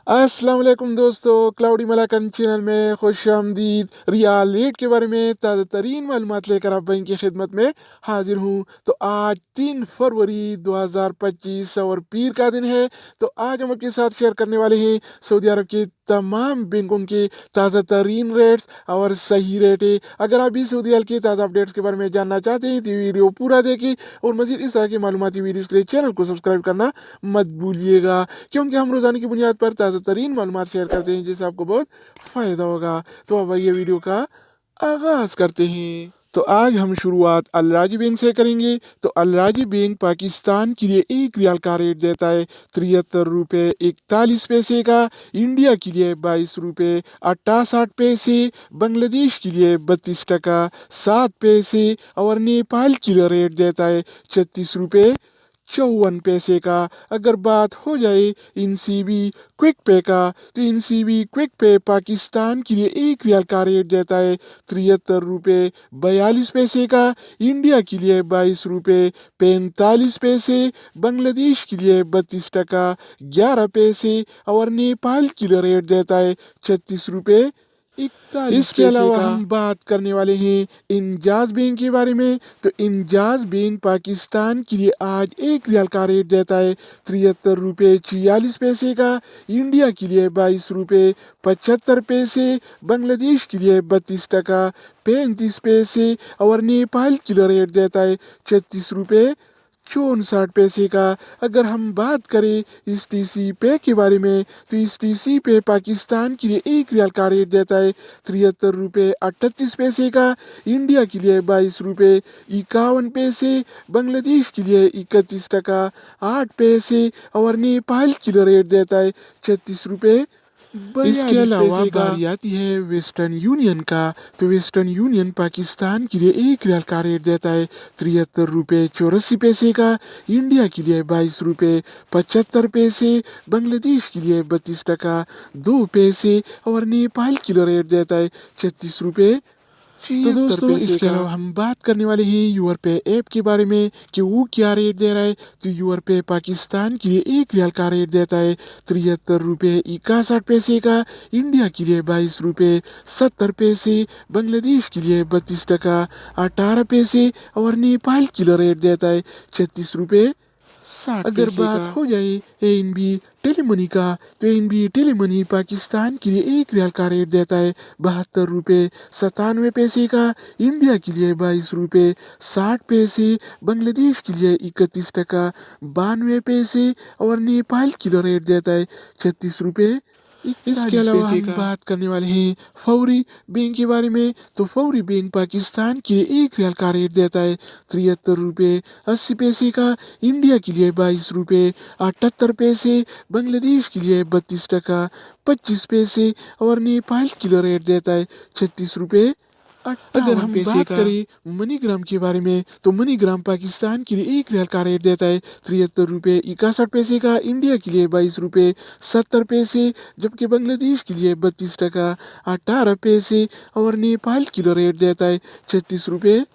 अस्सलाम वालेकुम दोस्तों, क्लाउडी मलाकन चैनल में खुश आमदीद। रियाल रेट के बारे में ताज़ा तरीन मालूमात लेकर आप भाई की खिदमत में हाजिर हूँ। तो आज 3 फरवरी 2025 और पीर का दिन है। तो आज हम आपके साथ शेयर करने वाले हैं सऊदी अरब के तमाम बैंकों के ताज़ा तरीन रेट्स और सही रेट है। अगर आप भी सऊदी अरब के ताज़ा अपडेट्स के बारे में जानना चाहते हैं तो ये वीडियो पूरा देखें और मज़ीद इस तरह की मालूमाती वीडियोज़ के लिए चैनल को सब्सक्राइब करना मत भूलिएगा, क्योंकि हम रोजाना की बुनियाद पर ताज़ा तरीन मालूमात शेयर करते हैं जिससे आपको बहुत फ़ायदा होगा। तो अब ये वीडियो का आगाज़ करते हैं। तो आज हम शुरुआत अल राजी बैंक से करेंगे। तो अल राजी बैंक पाकिस्तान के लिए 1 रियाल का रेट देता है 73 रुपये 41 पैसे का, इंडिया के लिए 22 रुपये 68 पैसे, बांग्लादेश के लिए 32 टका 7 पैसे और नेपाल के लिए रेट देता है 36 रुपये 54 पैसे का। अगर बात हो जाए इनसीबी क्विक पे का, तो इनसीबी क्विक पे पाकिस्तान के लिए 1 रियाल का रेट देता है 73 रुपये 42 पैसे का, इंडिया के लिए 22 रुपये 45 पैसे, बांग्लादेश के लिए 32 टका 11 पैसे और नेपाल के लिए रेट देता है 36 रुपये 41 इसके अलावा हम बात करने वाले हैं इंजाज बैंक के बारे में। तो इंजाज बैंक पाकिस्तान के लिए आज 1 रियाल का रेट देता है 73 रुपये 46 पैसे का, इंडिया के लिए 22 रुपये 75 पैसे, बांग्लादेश के लिए 32 टका 35 पैसे और नेपाल के लिए रेट देता है 36 रुपये 64 पैसे का। अगर हम बात करें इस टीसी पे के बारे में, तो इस टीसी पे पाकिस्तान के लिए 1 रियाल का रेट देता है 73 रुपये 38 पैसे का, इंडिया के लिए 22 रुपये 51 पैसे, बांग्लादेश के लिए 31 टका 8 पैसे और नेपाल के लिए रेट देता है 36 रुपये। इसके अलावा बारी आती है वेस्टर्न यूनियन का। तो वेस्टर्न यूनियन पाकिस्तान के लिए 1 रियाल का रेट देता है 73 रुपये 84 पैसे का, इंडिया के लिए 22 रुपये 75 पैसे, बांग्लादेश के लिए 32 टका 2 पैसे और नेपाल के लिए रेट देता है 36 रुपये। तो दोस्तों इसके अलावा हम बात करने वाले हैं यूर पे ऐप के बारे में कि वो क्या रेट दे रहा है। तो यूर पे पाकिस्तान के लिए 1 रियाल का रेट देता है 73 रुपये 61 पैसे का, इंडिया के लिए 22 रुपये 70 पैसे, बांग्लादेश के लिए 32 टका 18 पैसे और नेपाल के लिए रेट देता है 36 रुपये 60 अगर बात हो जाए एनबी टेलीमनी का, तो एनबी टेलीमनी पाकिस्तान के लिए 1 रियाल का रेट देता है 72 रुपये 97 पैसे का, इंडिया के लिए 22 रुपये 60 पैसे, बांग्लादेश के लिए 31 टका 92 पैसे और नेपाल के लिए रेट देता है 36 रुपये। इसके अलावा हम बात करने वाले हैं फौरी बैंक के बारे में। तो फौरी बैंक पाकिस्तान के लिए 1 रियाल का रेट देता है 73 रुपये 80 पैसे का, इंडिया के लिए 22 रुपये 78 पैसे, बांग्लादेश के लिए 32 टका 25 पैसे और नेपाल के लिए रेट देता है 36 रुपये। अगर हम बात करें मनीग्राम के बारे में, तो मनीग्राम पाकिस्तान के लिए 1 रियाल का रेट देता है 73 रुपये 61 पैसे का, इंडिया के लिए 22 रुपये 70 पैसे, जबकि बांग्लादेश के लिए 32 टका 18 पैसे और नेपाल के लिए रेट देता है 36 रुपये